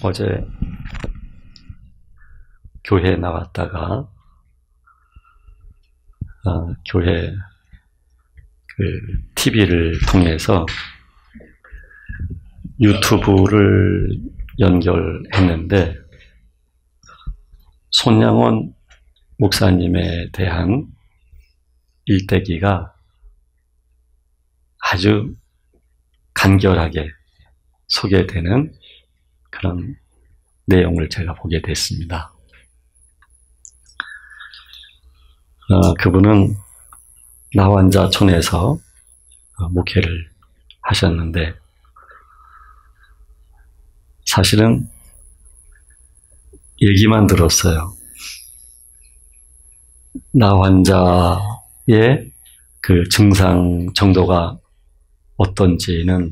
어제 교회 나왔다가 교회 TV를 통해서 유튜브를 연결했는데 손양원 목사님에 대한 일대기가 아주 간결하게 소개되는 그런 내용을 제가 보게 됐습니다. 그분은 나환자촌에서 목회를 하셨는데 사실은 얘기만 들었어요. 나환자의 그 증상 정도가 어떤지는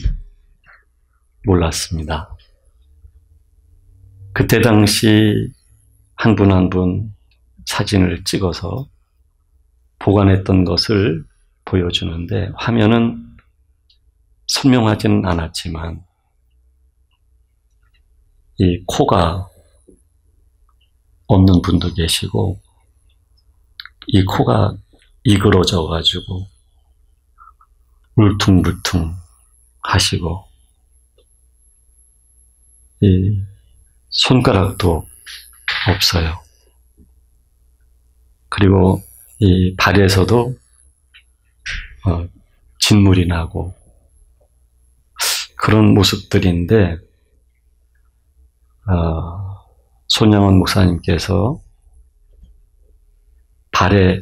몰랐습니다. 그때 당시 한 분 한 분 사진을 찍어서 보관했던 것을 보여주는데 화면은 선명하지는 않았지만 이 코가 없는 분도 계시고 이 코가 이그러져 가지고 울퉁불퉁 하시고 이 손가락도 없어요. 그리고 이 발에서도 진물이 나고 그런 모습들인데 손양원 목사님께서 발에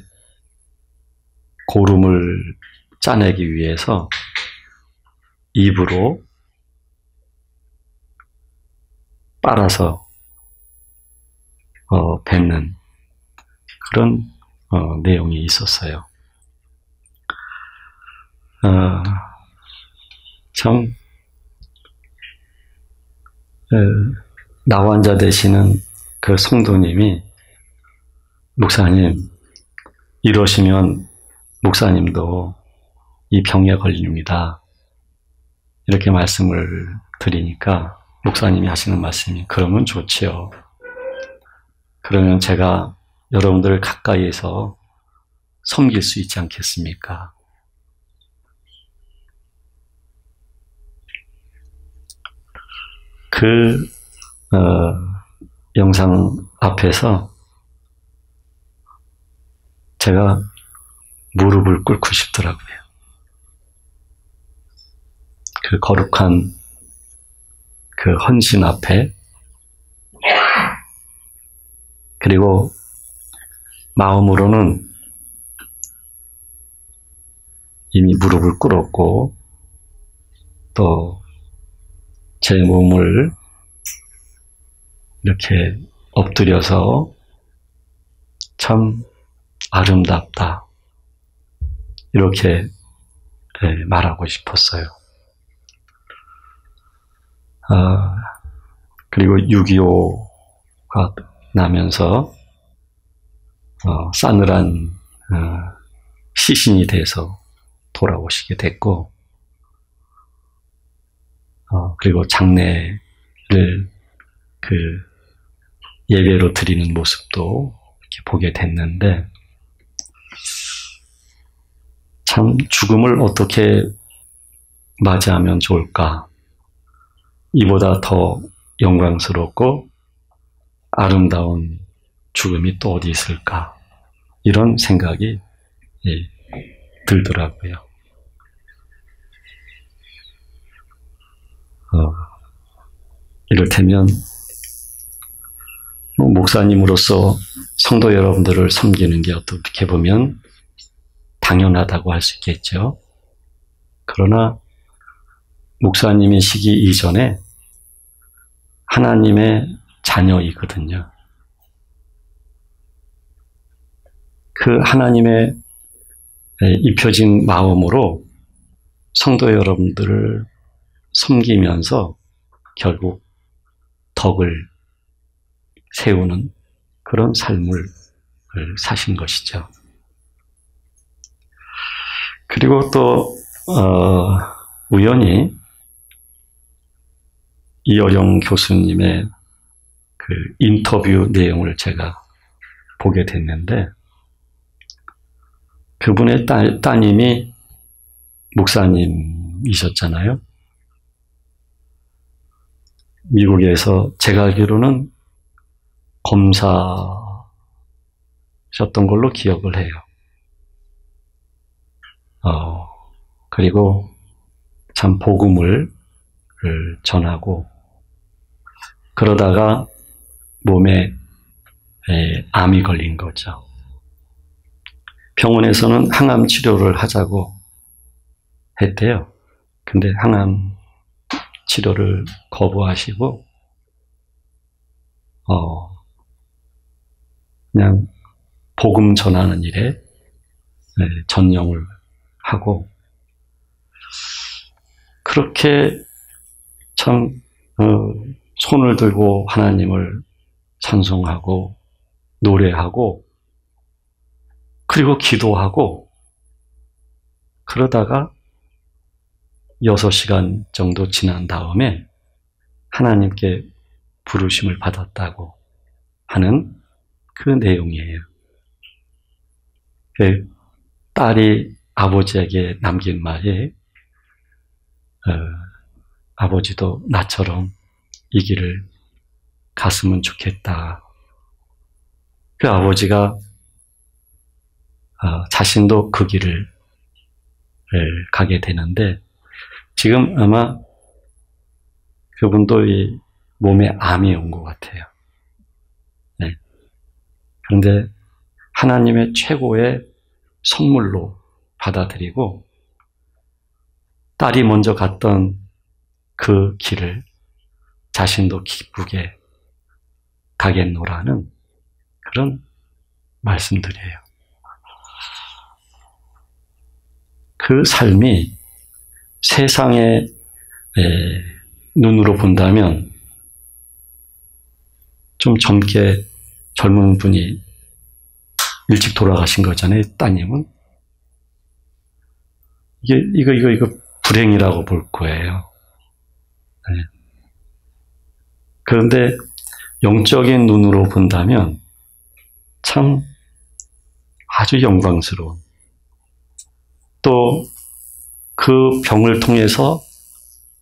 고름을 짜내기 위해서 입으로 빨아서 뱉는 그런 내용이 있었어요. 참 나환자 되시는 그 성도님이 목사님 이러시면 목사님도 이 병에 걸립니다. 이렇게 말씀을 드리니까 목사님이 하시는 말씀이 그러면 좋지요. 그러면 제가 여러분들을 가까이에서 섬길 수 있지 않겠습니까? 그 영상 앞에서 제가 무릎을 꿇고 싶더라고요. 그 거룩한 그 헌신 앞에 그리고 마음으로는 이미 무릎을 꿇었고 또 제 몸을 이렇게 엎드려서 참 아름답다 이렇게 말하고 싶었어요. 그리고 6.25가 나면서 싸늘한 시신이 돼서 돌아오시게 됐고 그리고 장례를 그 예배로 드리는 모습도 이렇게 보게 됐는데 참 죽음을 어떻게 맞이하면 좋을까? 이보다 더 영광스럽고 아름다운 죽음이 또 어디 있을까? 이런 생각이 들더라고요. 이를테면 목사님으로서 성도 여러분들을 섬기는 게 어떻게 보면 당연하다고 할 수 있겠죠. 그러나 목사님이시기 이전에 하나님의 자녀이거든요. 그 하나님의 입혀진 마음으로 성도 여러분들을 섬기면서 결국 덕을 세우는 그런 삶을 사신 것이죠. 그리고 또 우연히 이어령 교수님의 인터뷰 내용을 제가 보게 됐는데, 그분의 따님이 목사님이셨잖아요. 미국에서 제가 알기로는 검사셨던 걸로 기억을 해요. 그리고 참 복음을 전하고, 그러다가 몸에 암이 걸린 거죠. 병원에서는 항암 치료를 하자고 했대요. 근데 항암 치료를 거부하시고, 그냥 복음 전하는 일에 전념을 하고, 그렇게 참 손을 들고 하나님을 찬송하고 노래하고 그리고 기도하고, 그러다가 6시간 정도 지난 다음에 하나님께 부르심을 받았다고 하는 그 내용이에요. 딸이 아버지에게 남긴 말이, 아버지도 나처럼 이 길을 갔으면 좋겠다. 그 아버지가 자신도 그 길을 가게 되는데, 지금 아마 그분도 이 몸에 암이 온 것 같아요. 네. 그런데 하나님의 최고의 선물로 받아들이고, 딸이 먼저 갔던 그 길을 자신도 기쁘게 가겠노라는 그런 말씀들이에요. 그 삶이 세상의 눈으로 본다면 좀 젊은 분이 일찍 돌아가신 거잖아요, 따님은. 이거 불행이라고 볼 거예요. 네. 그런데 영적인 눈으로 본다면 참 아주 영광스러운, 또 그 병을 통해서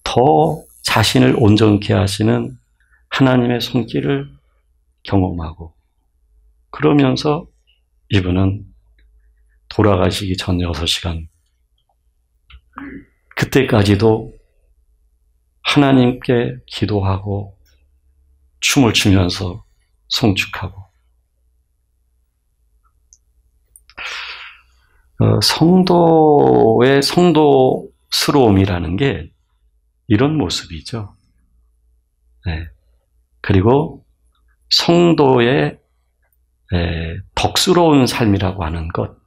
더 자신을 온전케 하시는 하나님의 손길을 경험하고, 그러면서 이분은 돌아가시기 전 6시간, 그때까지도 하나님께 기도하고 춤을 추면서 송축하고, 성도의 성도스러움이라는 게 이런 모습이죠. 네. 그리고 성도의 덕스러운 삶이라고 하는 것,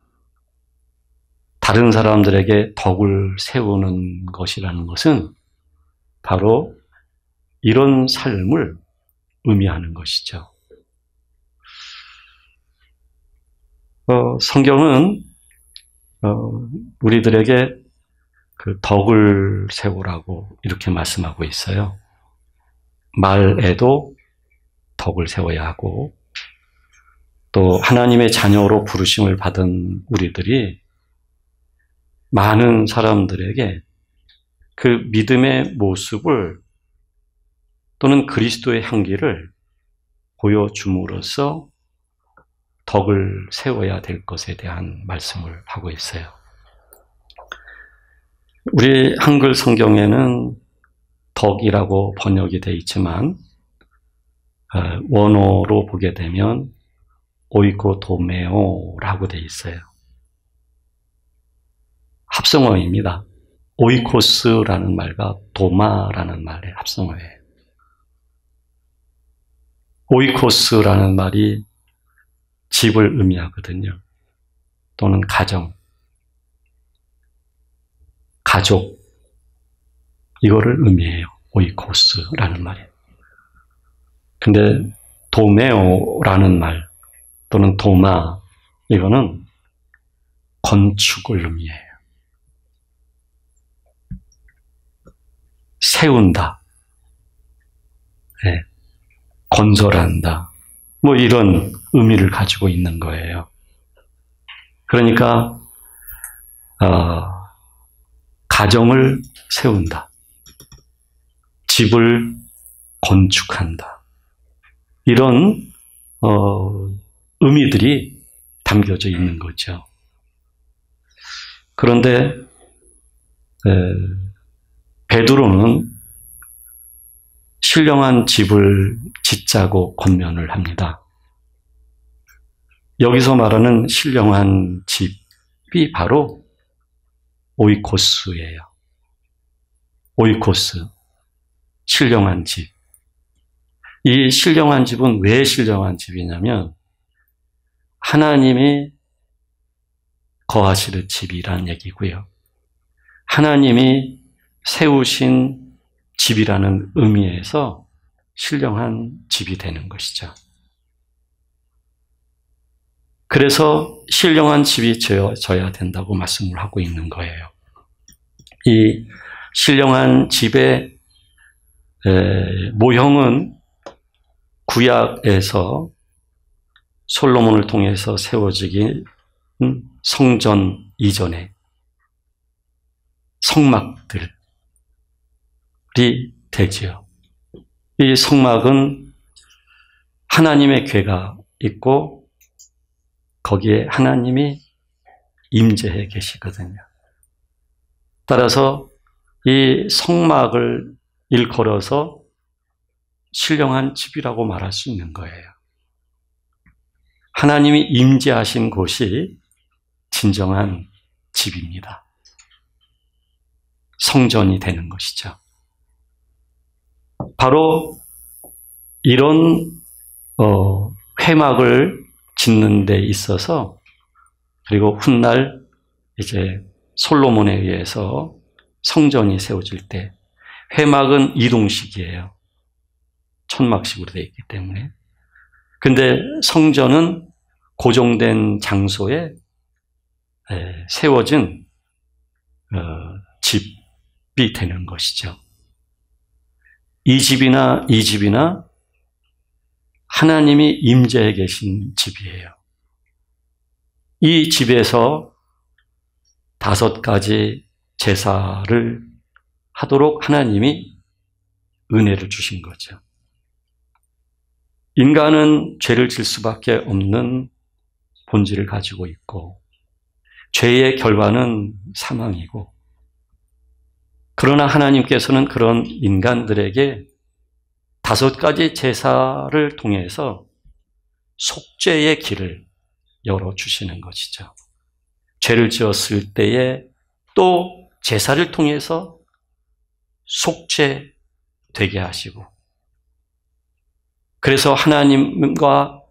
다른 사람들에게 덕을 세우는 것이라는 것은 바로 이런 삶을 의미하는 것이죠. 성경은 우리들에게 그 덕을 세우라고 이렇게 말씀하고 있어요. 말에도 덕을 세워야 하고, 또 하나님의 자녀로 부르심을 받은 우리들이 많은 사람들에게 그 믿음의 모습을 또는 그리스도의 향기를 보여줌으로써 덕을 세워야 될 것에 대한 말씀을 하고 있어요. 우리 한글 성경에는 덕이라고 번역이 되어 있지만, 원어로 보게 되면 오이코도메오라고 되어 있어요. 합성어입니다. 오이코스라는 말과 도마라는 말의 합성어예요. 오이코스라는 말이 집을 의미하거든요. 또는 가정, 가족, 이거를 의미해요. 오이코스라는 말이. 근데 도메오라는 말 또는 도마, 이거는 건축을 의미해요. 세운다. 네. 건설한다. 뭐 이런 의미를 가지고 있는 거예요. 그러니까 가정을 세운다. 집을 건축한다. 이런 의미들이 담겨져 있는 거죠. 그런데 베드로는 신령한 집을 짓자고 권면을 합니다. 여기서 말하는 신령한 집이 바로 오이코스예요. 오이코스, 신령한 집. 이 신령한 집은 왜 신령한 집이냐면 하나님이 거하시는 집이란 얘기고요. 하나님이 세우신 집이라는 의미에서 신령한 집이 되는 것이죠. 그래서 신령한 집이 져야 된다고 말씀을 하고 있는 거예요. 이 신령한 집의 모형은 구약에서 솔로몬을 통해서 세워지기 성전 이전에 성막들이 되지요. 이 성막은 하나님의 궤가 있고 거기에 하나님이 임재해 계시거든요. 따라서 이 성막을 일컬어서 신령한 집이라고 말할 수 있는 거예요. 하나님이 임재하신 곳이 진정한 집입니다. 성전이 되는 것이죠. 바로 이런 회막을 짓는 데 있어서 그리고 훗날 이제 솔로몬에 의해서 성전이 세워질 때 회막은 이동식이에요. 천막식으로 되어 있기 때문에. 근데 성전은 고정된 장소에 세워진 집이 되는 것이죠. 이 집이나 하나님이 임재해 계신 집이에요. 이 집에서 5가지 제사를 하도록 하나님이 은혜를 주신 거죠. 인간은 죄를 질 수밖에 없는 본질을 가지고 있고 죄의 결과는 사망이고 그러나 하나님께서는 그런 인간들에게 5가지 제사를 통해서 속죄의 길을 열어주시는 것이죠. 죄를 지었을 때에 또 제사를 통해서 속죄되게 하시고 그래서 하나님과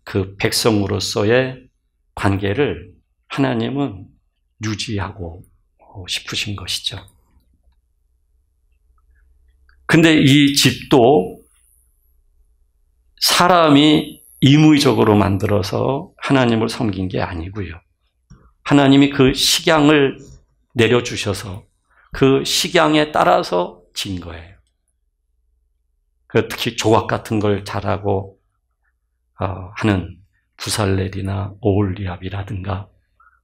그 백성으로서의 관계를 하나님은 유지하고 싶으신 것이죠. 근데 이 집도 사람이 임의적으로 만들어서 하나님을 섬긴 게 아니고요. 하나님이 그 식양을 내려주셔서 그 식양에 따라서 진 거예요. 특히 조각 같은 걸 잘하고 하는 부살렐이나 오홀리압이라든가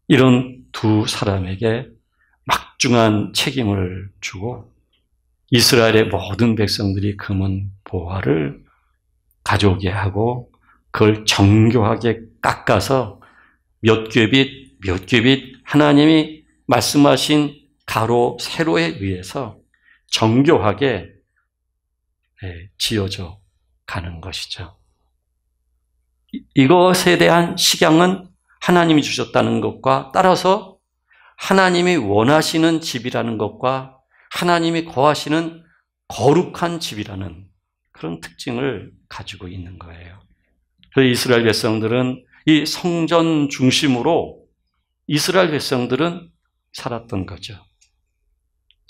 이런 두 사람에게 막중한 책임을 주고 이스라엘의 모든 백성들이 금은 보화를 가져오게 하고 그걸 정교하게 깎아서 몇 뼘빗 하나님이 말씀하신 가로 세로에 의해서 정교하게 지어져 가는 것이죠. 이것에 대한 식양은 하나님이 주셨다는 것과 따라서 하나님이 원하시는 집이라는 것과 하나님이 거하시는 거룩한 집이라는 그런 특징을 가지고 있는 거예요. 그래서 이스라엘 백성들은 이 성전 중심으로 이스라엘 백성들은 살았던 거죠.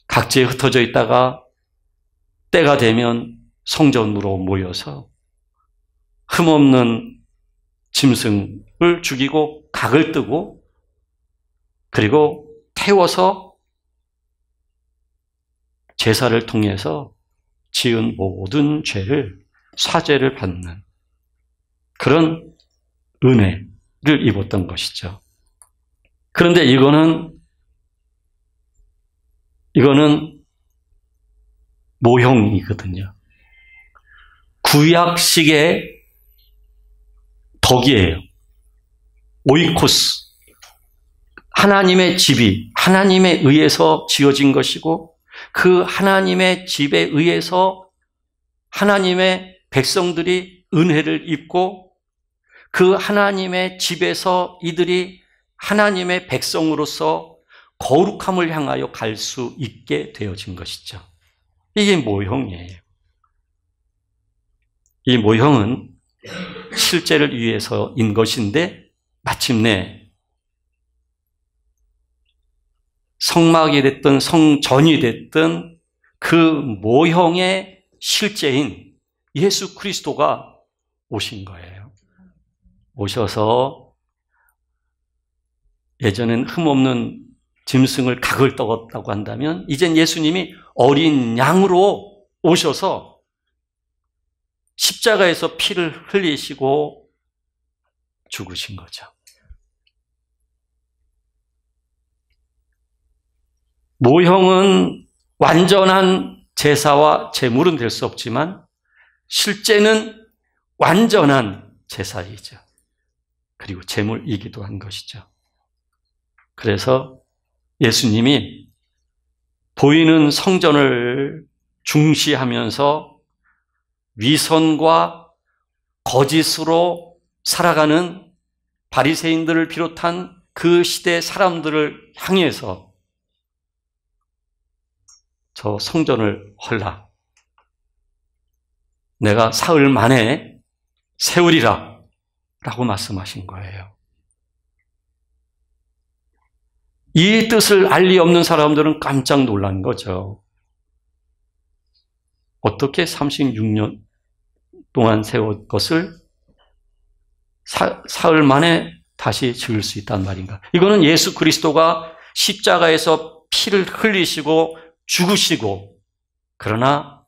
각지에 흩어져 있다가 때가 되면 성전으로 모여서 흠없는 짐승을 죽이고 각을 뜨고 그리고 태워서 제사를 통해서 지은 모든 죄를 사죄를 받는 그런 은혜를 입었던 것이죠. 그런데 이거는 모형이거든요. 구약식의 덕이에요. 오이코스. 하나님의 집이 하나님에 의해서 지어진 것이고 그 하나님의 집에 의해서 하나님의 백성들이 은혜를 입고 그 하나님의 집에서 이들이 하나님의 백성으로서 거룩함을 향하여 갈 수 있게 되어진 것이죠. 이게 모형이에요. 이 모형은 실제를 위해서인 것인데 마침내 성막이 됐든 성전이 됐든 그 모형의 실제인 예수 그리스도가 오신 거예요. 오셔서 예전엔 흠없는 짐승을 각을 떡었다고 한다면 이젠 예수님이 어린 양으로 오셔서 십자가에서 피를 흘리시고 죽으신 거죠. 모형은 완전한 제사와 제물은 될 수 없지만 실제는 완전한 제사이죠. 그리고 제물이기도 한 것이죠. 그래서 예수님이 보이는 성전을 중시하면서 위선과 거짓으로 살아가는 바리새인들을 비롯한 그 시대 사람들을 향해서 저 성전을 헐라. 내가 사흘 만에 세우리라 라고 말씀하신 거예요. 이 뜻을 알 리 없는 사람들은 깜짝 놀란 거죠. 어떻게 36년 동안 세운 것을 사흘 만에 다시 지을 수 있단 말인가? 이거는 예수 그리스도가 십자가에서 피를 흘리시고 죽으시고 그러나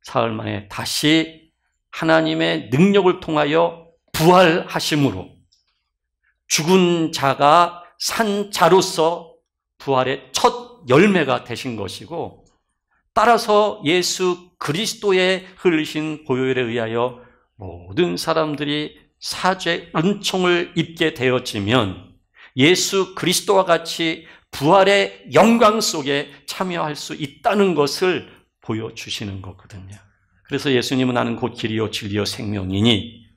사흘 만에 다시 하나님의 능력을 통하여 부활하심으로 죽은 자가 산 자로서 부활의 첫 열매가 되신 것이고 따라서 예수 그리스도의 흘리신 보혈에 의하여 모든 사람들이 사죄 은총을 입게 되어지면 예수 그리스도와 같이 부활의 영광 속에 참여할 수 있다는 것을 보여주시는 거거든요. 그래서 예수님은 나는 곧 길이요 진리요 생명이니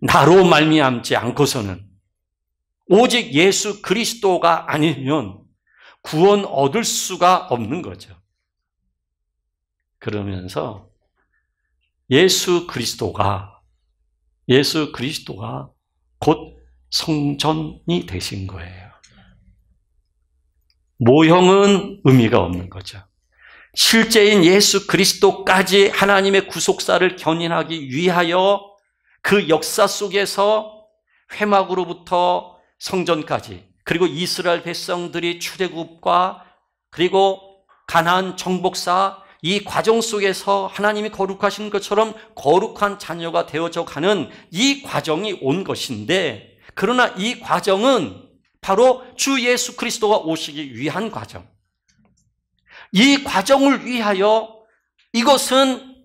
나로 말미암지 않고서는 오직 예수 그리스도가 아니면 구원 얻을 수가 없는 거죠. 그러면서 예수 그리스도가 곧 성전이 되신 거예요. 모형은 의미가 없는 거죠. 실제인 예수 그리스도까지 하나님의 구속사를 견인하기 위하여 그 역사 속에서 회막으로부터 성전까지 그리고 이스라엘 백성들이 출애굽과 그리고 가나안 정복사 이 과정 속에서 하나님이 거룩하신 것처럼 거룩한 자녀가 되어져 가는 이 과정이 온 것인데 그러나 이 과정은 바로 주 예수 그리스도가 오시기 위한 과정. 이 과정을 위하여 이것은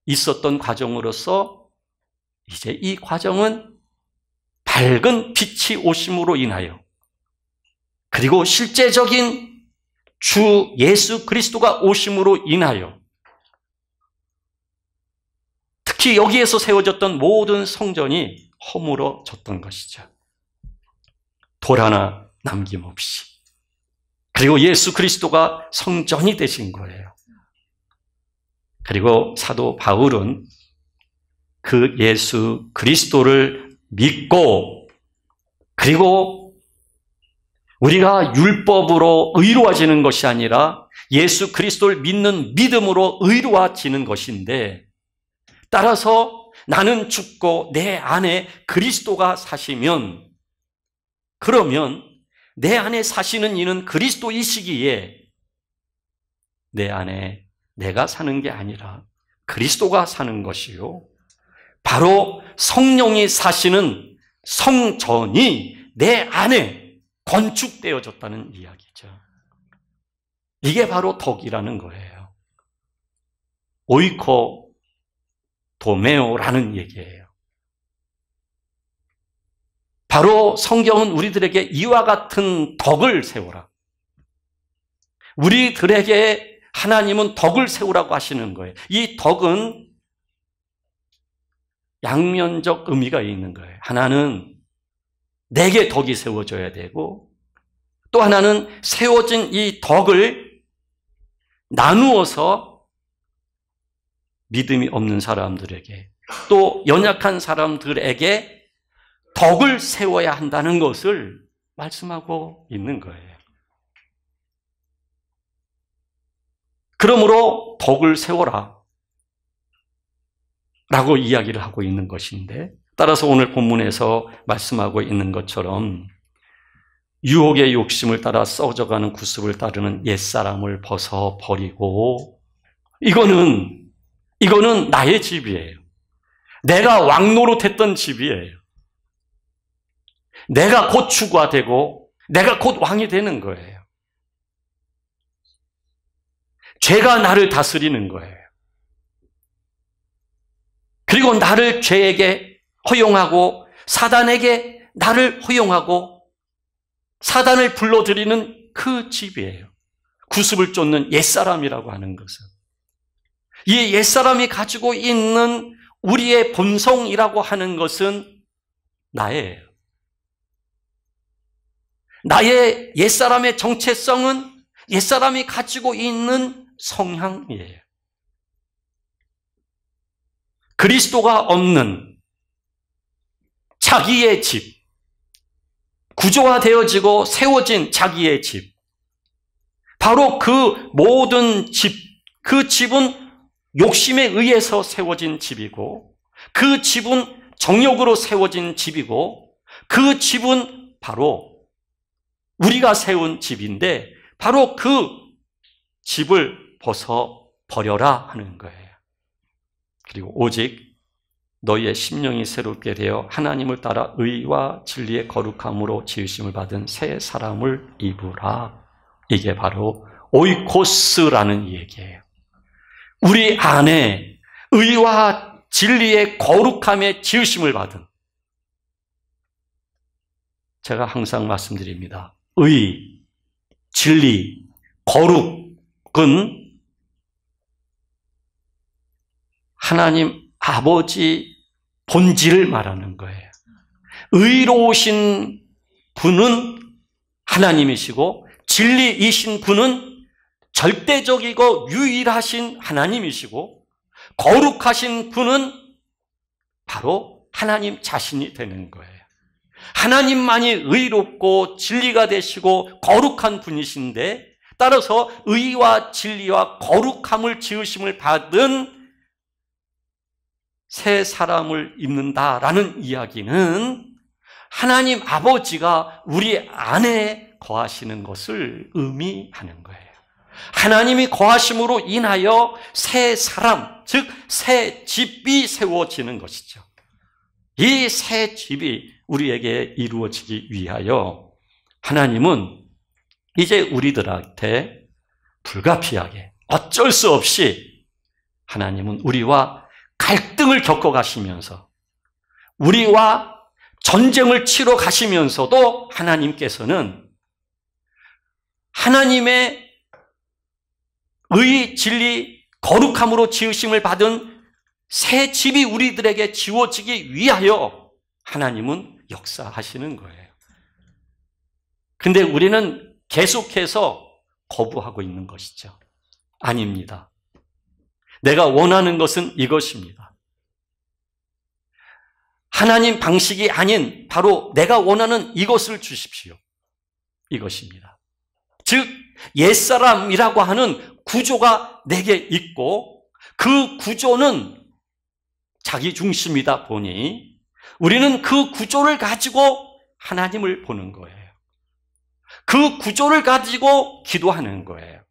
있었던 과정으로서 이제 이 과정은 밝은 빛이 오심으로 인하여 그리고 실제적인 주 예수 그리스도가 오심으로 인하여 특히 여기에서 세워졌던 모든 성전이 허물어졌던 것이죠. 돌 하나 남김없이. 그리고 예수 그리스도가 성전이 되신 거예요. 그리고 사도 바울은 그 예수 그리스도를 믿고 그리고 우리가 율법으로 의로워지는 것이 아니라 예수 그리스도를 믿는 믿음으로 의로워지는 것인데 따라서 나는 죽고 내 안에 그리스도가 사시면 그러면 내 안에 사시는 이는 그리스도이시기에 내 안에 내가 사는 게 아니라 그리스도가 사는 것이요. 바로 성령이 사시는 성전이 내 안에 건축되어졌다는 이야기죠. 이게 바로 덕이라는 거예요. 오이코 도메오라는 얘기예요. 바로 성경은 우리들에게 이와 같은 덕을 세우라. 우리들에게 하나님은 덕을 세우라고 하시는 거예요. 이 덕은 양면적 의미가 있는 거예요. 하나는 내게 덕이 세워져야 되고, 또 하나는 세워진 이 덕을 나누어서 믿음이 없는 사람들에게, 또 연약한 사람들에게 덕을 세워야 한다는 것을 말씀하고 있는 거예요. 그러므로 덕을 세워라 라고 이야기를 하고 있는 것인데, 따라서 오늘 본문에서 말씀하고 있는 것처럼 유혹의 욕심을 따라 썩어져가는 구습을 따르는 옛사람을 벗어버리고, 이거는 나의 집이에요. 내가 왕노릇했던 집이에요. 내가 곧 주가 되고 내가 곧 왕이 되는 거예요. 죄가 나를 다스리는 거예요. 그리고 나를 죄에게 허용하고 사단에게 나를 허용하고 사단을 불러들이는 그 집이에요. 구습을 쫓는 옛사람이라고 하는 것은, 이 옛사람이 가지고 있는 우리의 본성이라고 하는 것은 나예요. 나의 옛사람의 정체성은 옛사람이 가지고 있는 성향이에요. 그리스도가 없는 자기의 집, 구조화되어지고 세워진 자기의 집, 바로 그 모든 집, 그 집은 욕심에 의해서 세워진 집이고, 그 집은 정욕으로 세워진 집이고, 그 집은 바로 우리가 세운 집인데, 바로 그 집을 벗어버려라 하는 거예요. 그리고 오직 너희의 심령이 새롭게 되어 하나님을 따라 의와 진리의 거룩함으로 지으심을 받은 새 사람을 입으라. 이게 바로 오이코스라는 얘기예요. 우리 안에 의와 진리의 거룩함에 지으심을 받은, 제가 항상 말씀드립니다. 의, 진리, 거룩은 하나님 아버지 본질을 말하는 거예요. 의로우신 분은 하나님이시고, 진리이신 분은 절대적이고 유일하신 하나님이시고, 거룩하신 분은 바로 하나님 자신이 되는 거예요. 하나님만이 의롭고 진리가 되시고 거룩한 분이신데, 따라서 의와 진리와 거룩함을 지으심을 받은 새 사람을 입는다라는 이야기는 하나님 아버지가 우리 안에 거하시는 것을 의미하는 거예요. 하나님이 거하심으로 인하여 새 사람, 즉 새 집이 세워지는 것이죠. 이 새 집이 우리에게 이루어지기 위하여 하나님은 이제 우리들한테 불가피하게 어쩔 수 없이 하나님은 우리와 갈등을 겪어가시면서, 우리와 전쟁을 치러 가시면서도 하나님께서는 하나님의 의, 진리, 거룩함으로 지으심을 받은 새 집이 우리들에게 지워지기 위하여 하나님은 역사하시는 거예요. 근데 우리는 계속해서 거부하고 있는 것이죠. 아닙니다. 내가 원하는 것은 이것입니다. 하나님 방식이 아닌 바로 내가 원하는 이것을 주십시오. 이것입니다. 즉 옛사람이라고 하는 구조가 내게 있고, 그 구조는 자기 중심이다 보니 우리는 그 구조를 가지고 하나님을 보는 거예요. 그 구조를 가지고 기도하는 거예요.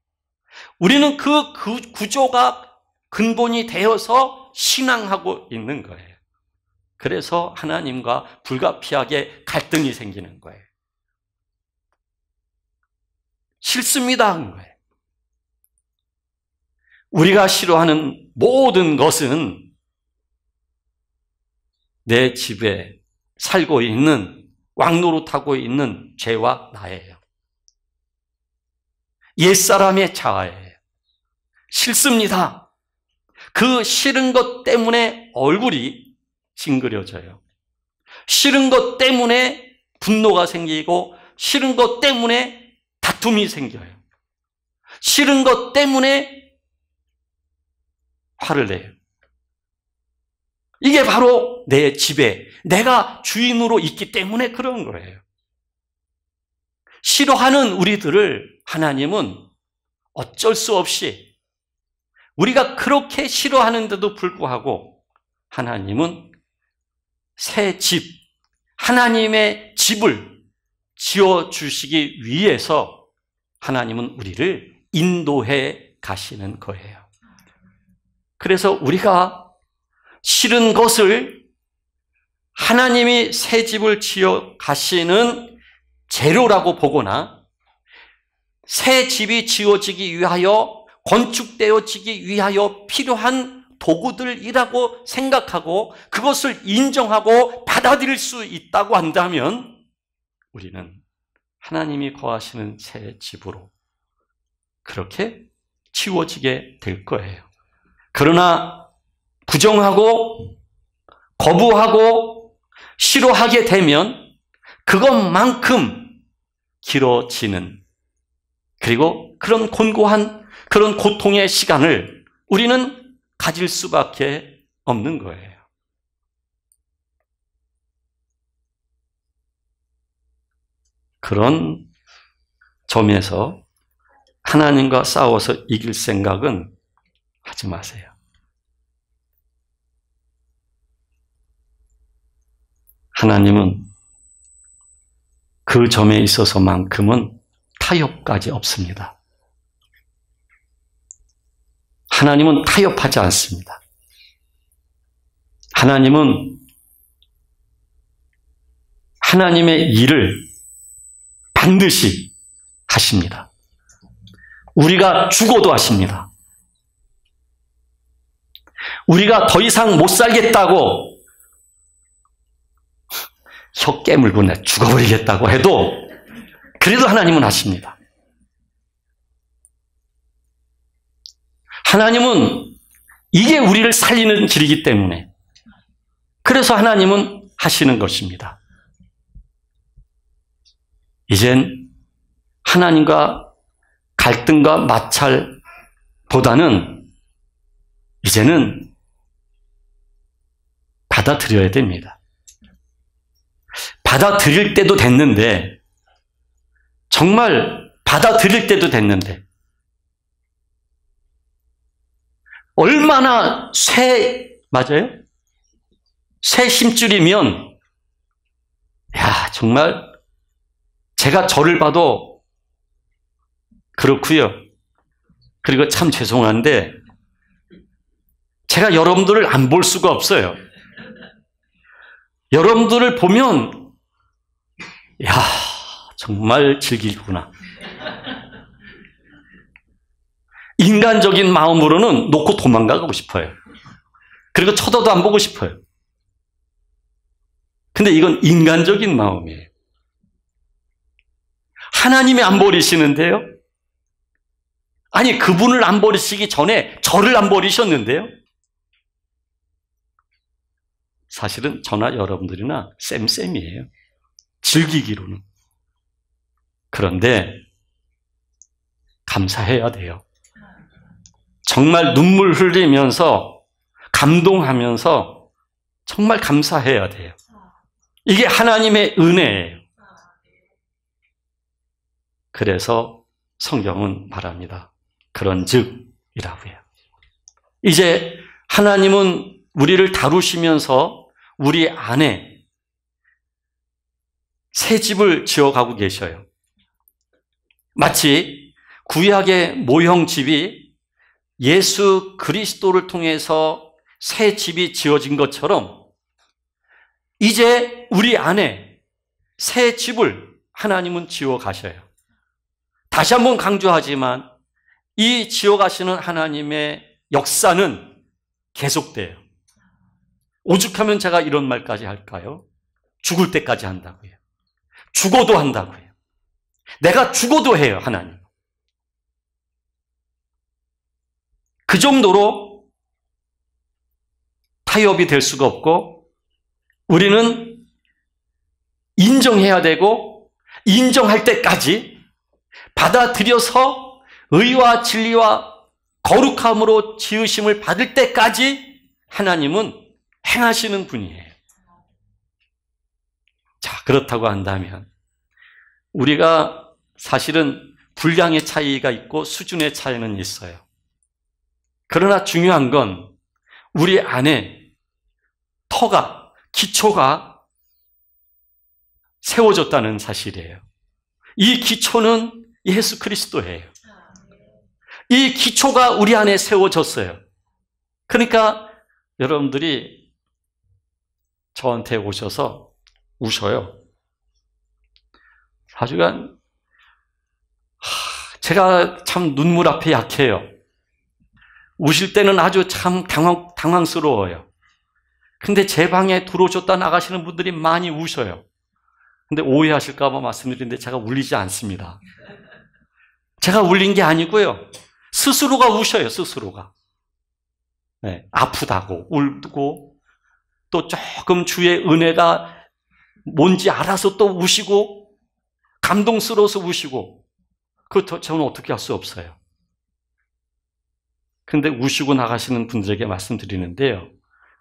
우리는 그 구조가 근본이 되어서 신앙하고 있는 거예요. 그래서 하나님과 불가피하게 갈등이 생기는 거예요. 싫습니다 하는 거예요. 우리가 싫어하는 모든 것은 내 집에 살고 있는, 왕노릇하고 있는 죄와 나예요. 옛사람의 자아예요. 싫습니다. 그 싫은 것 때문에 얼굴이 징그려져요. 싫은 것 때문에 분노가 생기고, 싫은 것 때문에 다툼이 생겨요. 싫은 것 때문에 화를 내요. 이게 바로 내 집에 내가 주인으로 있기 때문에 그런 거예요. 싫어하는 우리들을 하나님은 어쩔 수 없이, 우리가 그렇게 싫어하는데도 불구하고 하나님은 새 집, 하나님의 집을 지어주시기 위해서 하나님은 우리를 인도해 가시는 거예요. 그래서 우리가 싫은 것을 하나님이 새 집을 지어 가시는 재료라고 보거나, 새 집이 지어지기 위하여, 건축되어지기 위하여 필요한 도구들이라고 생각하고 그것을 인정하고 받아들일 수 있다고 한다면 우리는 하나님이 거하시는 새 집으로 그렇게 치워지게 될 거예요. 그러나 부정하고 거부하고 싫어하게 되면 그것만큼 길어지는, 그리고 그런 곤고한, 그런 고통의 시간을 우리는 가질 수밖에 없는 거예요. 그런 점에서 하나님과 싸워서 이길 생각은 하지 마세요. 하나님은 그 점에 있어서만큼은 타협까지 없습니다. 하나님은 타협하지 않습니다. 하나님은 하나님의 일을 반드시 하십니다. 우리가 죽어도 하십니다. 우리가 더 이상 못 살겠다고 혀 깨물고 내 죽어버리겠다고 해도 그래도 하나님은 하십니다. 하나님은 이게 우리를 살리는 길이기 때문에, 그래서 하나님은 하시는 것입니다. 이젠 하나님과 갈등과 마찰보다는 이제는 받아들여야 됩니다. 받아들일 때도 됐는데, 정말 받아들일 때도 됐는데, 얼마나 맞아요? 새 심줄이면, 야, 정말 제가 저를 봐도 그렇고요. 그리고 참 죄송한데 제가 여러분들을 안 볼 수가 없어요. 여러분들을 보면, 야, 정말 즐기구나. 인간적인 마음으로는 놓고 도망가고 싶어요. 그리고 쳐다도 안 보고 싶어요. 근데 이건 인간적인 마음이에요. 하나님이 안 버리시는데요? 아니, 그분을 안 버리시기 전에 저를 안 버리셨는데요? 사실은 저나 여러분들이나 쌤쌤이에요. 즐기기로는. 그런데 감사해야 돼요. 정말 눈물 흘리면서 감동하면서 정말 감사해야 돼요. 이게 하나님의 은혜예요. 그래서 성경은 말합니다. 그런즉이라고요. 이제 하나님은 우리를 다루시면서 우리 안에 새 집을 지어가고 계셔요. 마치 구약의 모형 집이 예수 그리스도를 통해서 새 집이 지어진 것처럼 이제 우리 안에 새 집을 하나님은 지어 가셔요. 다시 한번 강조하지만 이 지어 가시는 하나님의 역사는 계속돼요. 오죽하면 제가 이런 말까지 할까요? 죽을 때까지 한다고요. 죽어도 한다고요. 내가 죽어도 해요, 하나님. 그 정도로 타협이 될 수가 없고 우리는 인정해야 되고 인정할 때까지 받아들여서 의와 진리와 거룩함으로 지으심을 받을 때까지 하나님은 행하시는 분이에요. 자, 그렇다고 한다면 우리가 사실은 분량의 차이가 있고 수준의 차이는 있어요. 그러나 중요한 건 우리 안에 터가, 기초가 세워졌다는 사실이에요. 이 기초는 예수 그리스도예요. 이 기초가 우리 안에 세워졌어요. 그러니까 여러분들이 저한테 오셔서 우셔요. 하여간 제가 참 눈물 앞에 약해요. 우실 때는 아주 참 당황스러워요. 근데 제 방에 들어오셨다 나가시는 분들이 많이 우셔요. 근데 오해하실까 봐 말씀드리는데 제가 울리지 않습니다. 제가 울린 게 아니고요. 스스로가 우셔요, 스스로가. 네, 아프다고 울고 또 조금 주의 은혜가 뭔지 알아서 또 우시고 감동스러워서 우시고 그거 저는 어떻게 할 수 없어요. 근데 우시고 나가시는 분들에게 말씀드리는데요.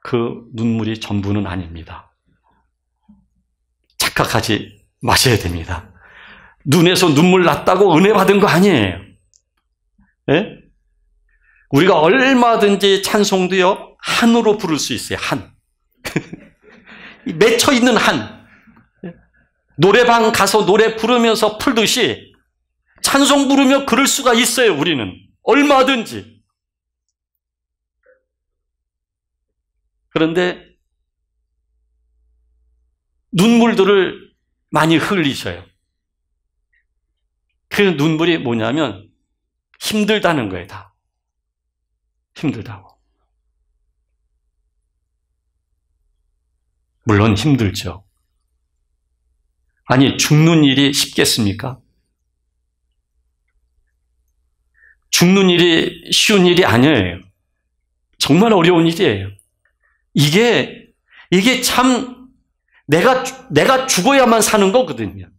그 눈물이 전부는 아닙니다. 착각하지 마셔야 됩니다. 눈에서 눈물 났다고 은혜 받은 거 아니에요. 네? 우리가 얼마든지 찬송도요, 한으로 부를 수 있어요, 한. 맺혀 있는 한. 노래방 가서 노래 부르면서 풀듯이 찬송 부르며 그럴 수가 있어요, 우리는. 얼마든지. 그런데 눈물들을 많이 흘리셔요. 그 눈물이 뭐냐면 힘들다는 거예요, 다. 힘들다고. 물론 힘들죠. 아니, 죽는 일이 쉽겠습니까? 죽는 일이 쉬운 일이 아니에요. 정말 어려운 일이에요. 이게 참 내가 죽어야만 사는 거거든요.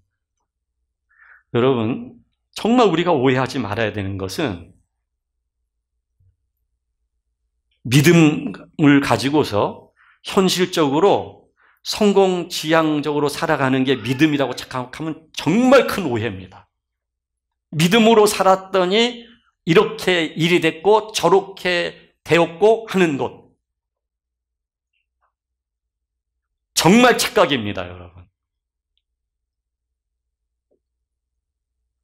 여러분, 정말 우리가 오해하지 말아야 되는 것은 믿음을 가지고서 현실적으로 성공지향적으로 살아가는 게 믿음이라고 착각하면 정말 큰 오해입니다. 믿음으로 살았더니 이렇게 일이 됐고 저렇게 되었고 하는 것. 정말 착각입니다, 여러분.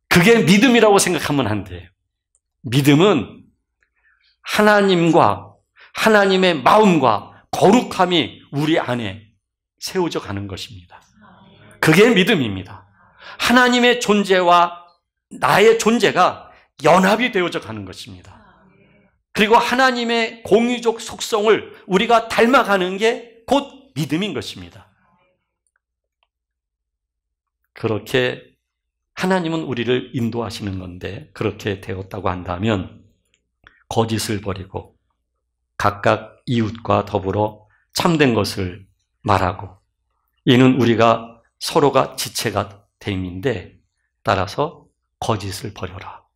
그게 믿음이라고 생각하면 안 돼요. 믿음은 하나님과 하나님의 마음과 거룩함이 우리 안에 세워져 가는 것입니다. 그게 믿음입니다. 하나님의 존재와 나의 존재가 연합이 되어져 가는 것입니다. 그리고 하나님의 공유적 속성을 우리가 닮아가는 게 곧 믿음인 것입니다. 그렇게 하나님은 우리를 인도하시는 건데 그렇게 되었다고 한다면 거짓을 버리고 각각 이웃과 더불어 참된 것을 말하고 이는 우리가 서로가 지체가 됨인데 따라서 거짓을 버려라.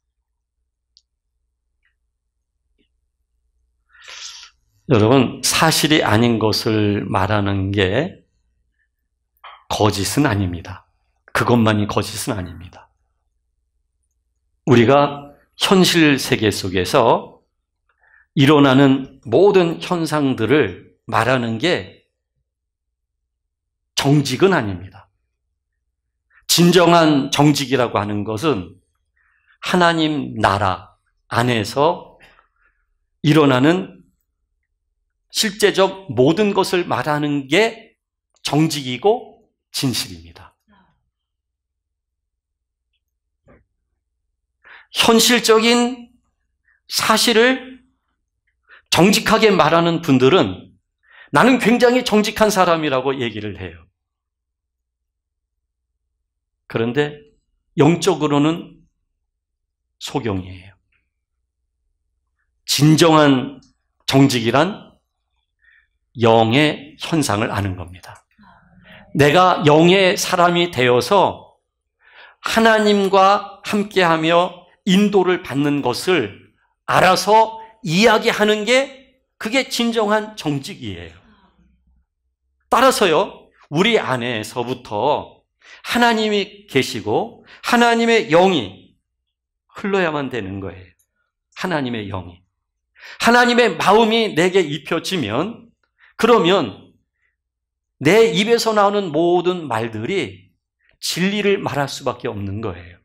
여러분, 사실이 아닌 것을 말하는 게 거짓은 아닙니다. 그것만이 거짓은 아닙니다. 우리가 현실 세계 속에서 일어나는 모든 현상들을 말하는 게 정직은 아닙니다. 진정한 정직이라고 하는 것은 하나님 나라 안에서 일어나는 실제적 모든 것을 말하는 게 정직이고 진실입니다. 현실적인 사실을 정직하게 말하는 분들은 나는 굉장히 정직한 사람이라고 얘기를 해요. 그런데 영적으로는 소경이에요. 진정한 정직이란 영의 현상을 아는 겁니다. 내가 영의 사람이 되어서 하나님과 함께하며 인도를 받는 것을 알아서 이야기하는 게 그게 진정한 정직이에요. 따라서요, 우리 안에서부터 하나님이 계시고 하나님의 영이 흘러야만 되는 거예요. 하나님의 영이. 하나님의 마음이 내게 입혀지면 그러면 내 입에서 나오는 모든 말들이 진리를 말할 수밖에 없는 거예요.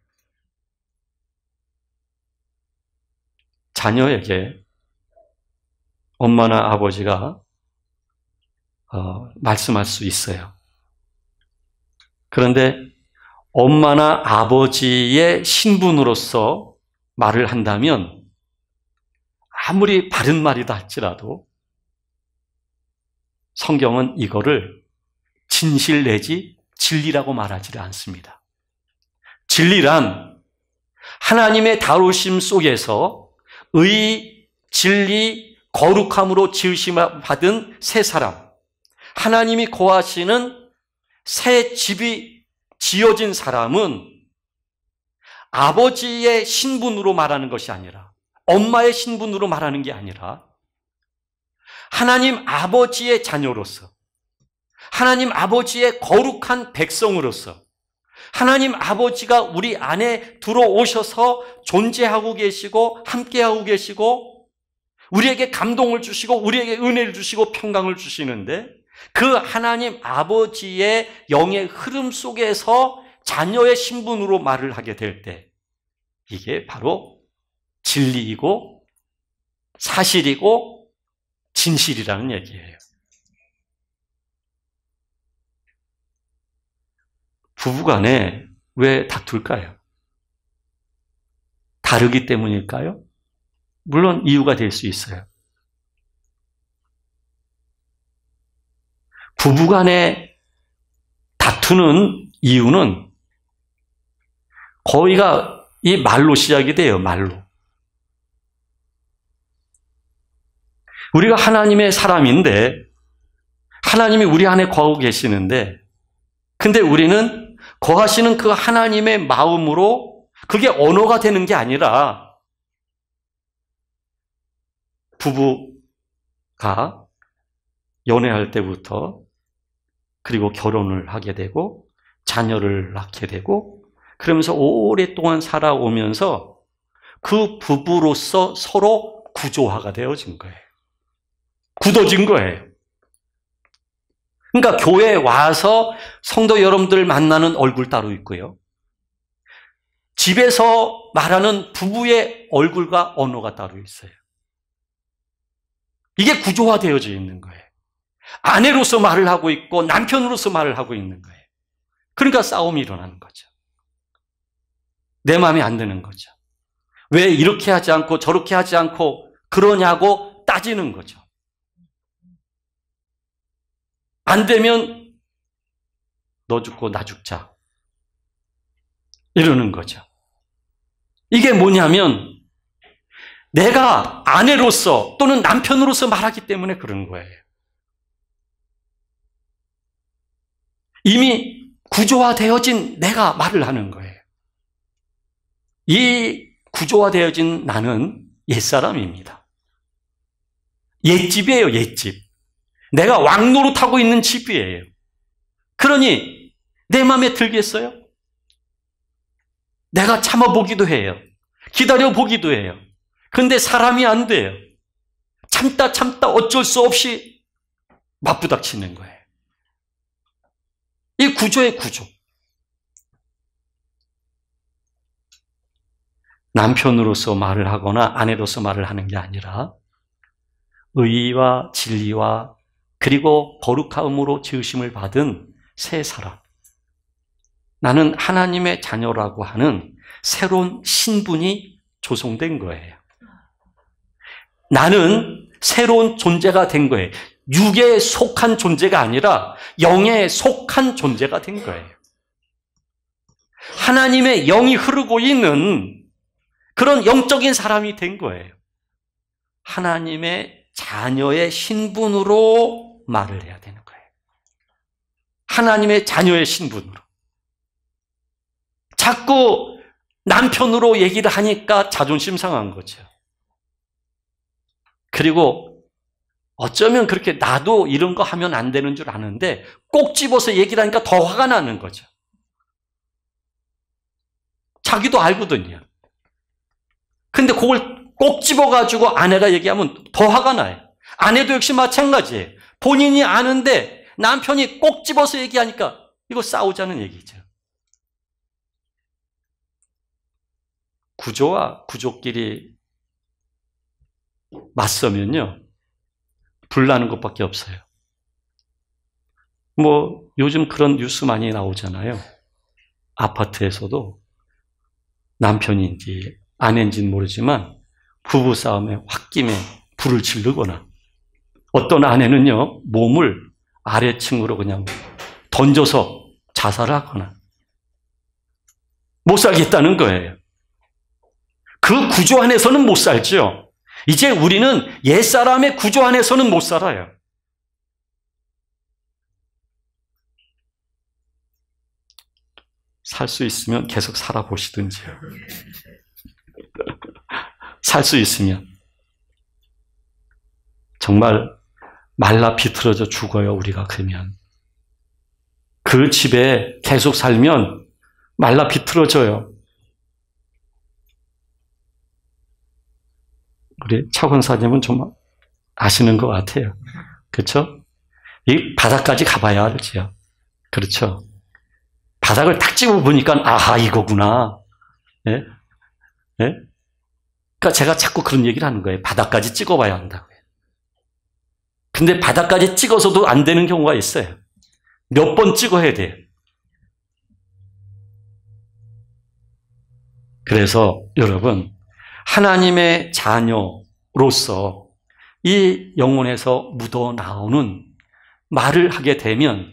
자녀에게 엄마나 아버지가 말씀할 수 있어요. 그런데 엄마나 아버지의 신분으로서 말을 한다면 아무리 바른 말이다 할지라도 성경은 이거를 진실 내지 진리라고 말하지 않습니다. 진리란 하나님의 다루심 속에서 의, 진리, 거룩함으로 지으심을 받은 새 사람, 하나님이 거하시는 새 집이 지어진 사람은 아버지의 신분으로 말하는 것이 아니라, 엄마의 신분으로 말하는 게 아니라 하나님 아버지의 자녀로서, 하나님 아버지의 거룩한 백성으로서 하나님 아버지가 우리 안에 들어오셔서 존재하고 계시고 함께하고 계시고 우리에게 감동을 주시고 우리에게 은혜를 주시고 평강을 주시는데 그 하나님 아버지의 영의 흐름 속에서 자녀의 신분으로 말을 하게 될 때 이게 바로 진리이고 사실이고 진실이라는 얘기예요. 부부간에 왜 다툴까요? 다르기 때문일까요? 물론 이유가 될 수 있어요. 부부간에 다투는 이유는 거의가 이 말로 시작이 돼요. 말로. 우리가 하나님의 사람인데 하나님이 우리 안에 거하고 계시는데 근데 우리는 거하시는 그 하나님의 마음으로 그게 언어가 되는 게 아니라 부부가 연애할 때부터 그리고 결혼을 하게 되고 자녀를 낳게 되고 그러면서 오랫동안 살아오면서 그 부부로서 서로 구조화가 되어진 거예요. 굳어진 거예요. 그러니까 교회에 와서 성도 여러분들 만나는 얼굴 따로 있고요. 집에서 말하는 부부의 얼굴과 언어가 따로 있어요. 이게 구조화되어져 있는 거예요. 아내로서 말을 하고 있고 남편으로서 말을 하고 있는 거예요. 그러니까 싸움이 일어나는 거죠. 내 마음에 안 드는 거죠. 왜 이렇게 하지 않고 저렇게 하지 않고 그러냐고 따지는 거죠. 안 되면 너 죽고 나 죽자. 이러는 거죠. 이게 뭐냐면 내가 아내로서 또는 남편으로서 말하기 때문에 그런 거예요. 이미 구조화되어진 내가 말을 하는 거예요. 이 구조화되어진 나는 옛사람입니다. 옛집이에요, 옛집. 내가 왕노릇하고 있는 집이에요. 그러니 내 마음에 들겠어요? 내가 참아보기도 해요. 기다려보기도 해요. 근데 사람이 안 돼요. 참다 어쩔 수 없이 맞부닥치는 거예요. 이 구조의 구조. 남편으로서 말을 하거나 아내로서 말을 하는 게 아니라 의와 진리와 그리고 거룩함으로 지으심을 받은 새 사람. 나는 하나님의 자녀라고 하는 새로운 신분이 조성된 거예요. 나는 새로운 존재가 된 거예요. 육에 속한 존재가 아니라 영에 속한 존재가 된 거예요. 하나님의 영이 흐르고 있는 그런 영적인 사람이 된 거예요. 하나님의 자녀의 신분으로 말을 해야 되는 거예요. 하나님의 자녀의 신분으로. 자꾸 남편으로 얘기를 하니까 자존심 상한 거죠. 그리고 어쩌면 그렇게 나도 이런 거 하면 안 되는 줄 아는데 꼭 집어서 얘기를 하니까 더 화가 나는 거죠. 자기도 알거든요. 근데 그걸 꼭 집어가지고 아내가 얘기하면 더 화가 나요. 아내도 역시 마찬가지예요. 본인이 아는데 남편이 꼭 집어서 얘기하니까 이거 싸우자는 얘기죠. 구조와 구조끼리 맞서면요, 불나는 것밖에 없어요. 요즘 그런 뉴스 많이 나오잖아요. 아파트에서도 남편인지 아내인지는 모르지만 부부싸움에 홧김에 불을 지르거나 어떤 아내는요, 몸을 아래층으로 그냥 던져서 자살을 하거나 못 살겠다는 거예요. 그 구조 안에서는 못 살죠. 이제 우리는 옛사람의 구조 안에서는 못 살아요. 살 수 있으면 계속 살아보시든지요. 살 수 있으면. 정말 말라 비틀어져 죽어요, 우리가 그러면. 그 집에 계속 살면 말라 비틀어져요. 우리 차 권사님은 좀 아시는 것 같아요. 그렇죠? 이 바닥까지 가봐야 알지요. 그렇죠? 바닥을 딱 집어보니까 아하 이거구나. 예? 예? 그러니까 제가 자꾸 그런 얘기를 하는 거예요. 바닥까지 찍어봐야 한다고요. 근데 바닥까지 찍어서도 안 되는 경우가 있어요. 몇 번 찍어야 돼요. 그래서 여러분, 하나님의 자녀로서 이 영혼에서 묻어나오는 말을 하게 되면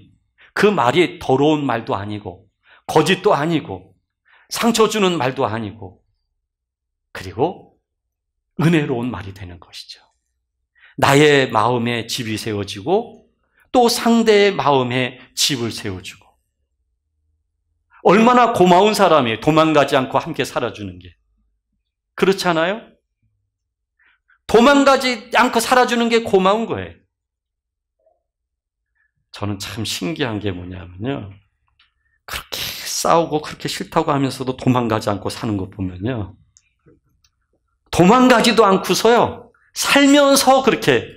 그 말이 더러운 말도 아니고 거짓도 아니고 상처 주는 말도 아니고 그리고 은혜로운 말이 되는 것이죠. 나의 마음에 집이 세워지고 또 상대의 마음에 집을 세워주고 얼마나 고마운 사람이에요. 도망가지 않고 함께 살아주는 게. 그렇지 않아요? 도망가지 않고 살아주는 게 고마운 거예요. 저는 참 신기한 게 뭐냐면요. 그렇게 싸우고 그렇게 싫다고 하면서도 도망가지 않고 사는 거 보면요. 도망가지도 않고서요. 살면서 그렇게.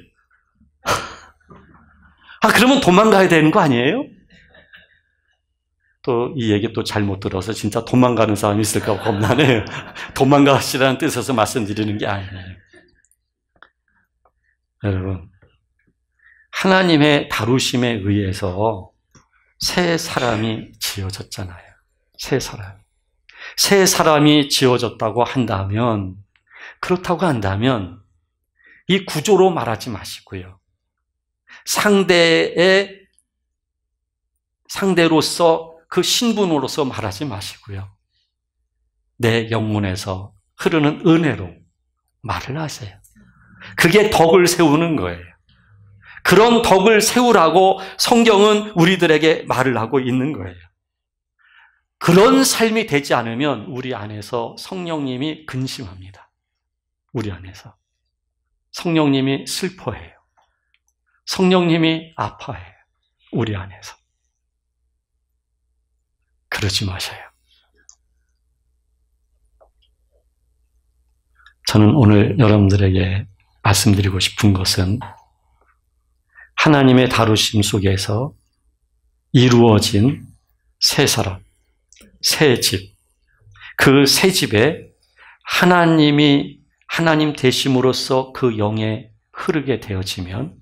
그러면 도망가야 되는 거 아니에요? 또 이 얘기 또 잘못 들어서 진짜 도망가는 사람이 있을까 겁나네요. 도망가시라는 뜻에서 말씀드리는 게 아니에요. 여러분, 하나님의 다루심에 의해서 새 사람이 지어졌잖아요. 새 사람. 새 사람이 지어졌다고 한다면, 그렇다고 한다면 이 구조로 말하지 마시고요. 상대로서 그 신분으로서 말하지 마시고요. 내 영혼에서 흐르는 은혜로 말을 하세요. 그게 덕을 세우는 거예요. 그런 덕을 세우라고 성경은 우리들에게 말을 하고 있는 거예요. 그런 삶이 되지 않으면 우리 안에서 성령님이 근심합니다. 우리 안에서. 성령님이 슬퍼해요. 성령님이 아파해요. 우리 안에서. 그러지 마셔요. 저는 오늘 여러분들에게 말씀드리고 싶은 것은 하나님의 다루심 속에서 이루어진 새 사람, 새 집, 그 새 집에 하나님이 하나님 되심으로써 그 영에 흐르게 되어지면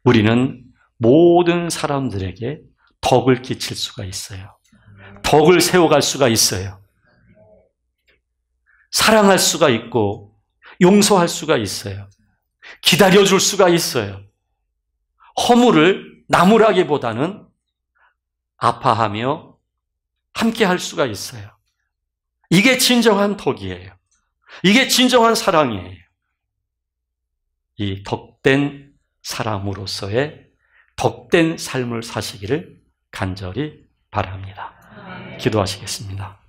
우리는 모든 사람들에게 덕을 끼칠 수가 있어요. 덕을 세워갈 수가 있어요. 사랑할 수가 있고 용서할 수가 있어요. 기다려줄 수가 있어요. 허물을 나무라기보다는 아파하며 함께 할 수가 있어요. 이게 진정한 덕이에요. 이게 진정한 사랑이에요. 이 덕된 사람으로서의 덕된 삶을 사시기를 간절히 바랍니다. 기도하시겠습니다.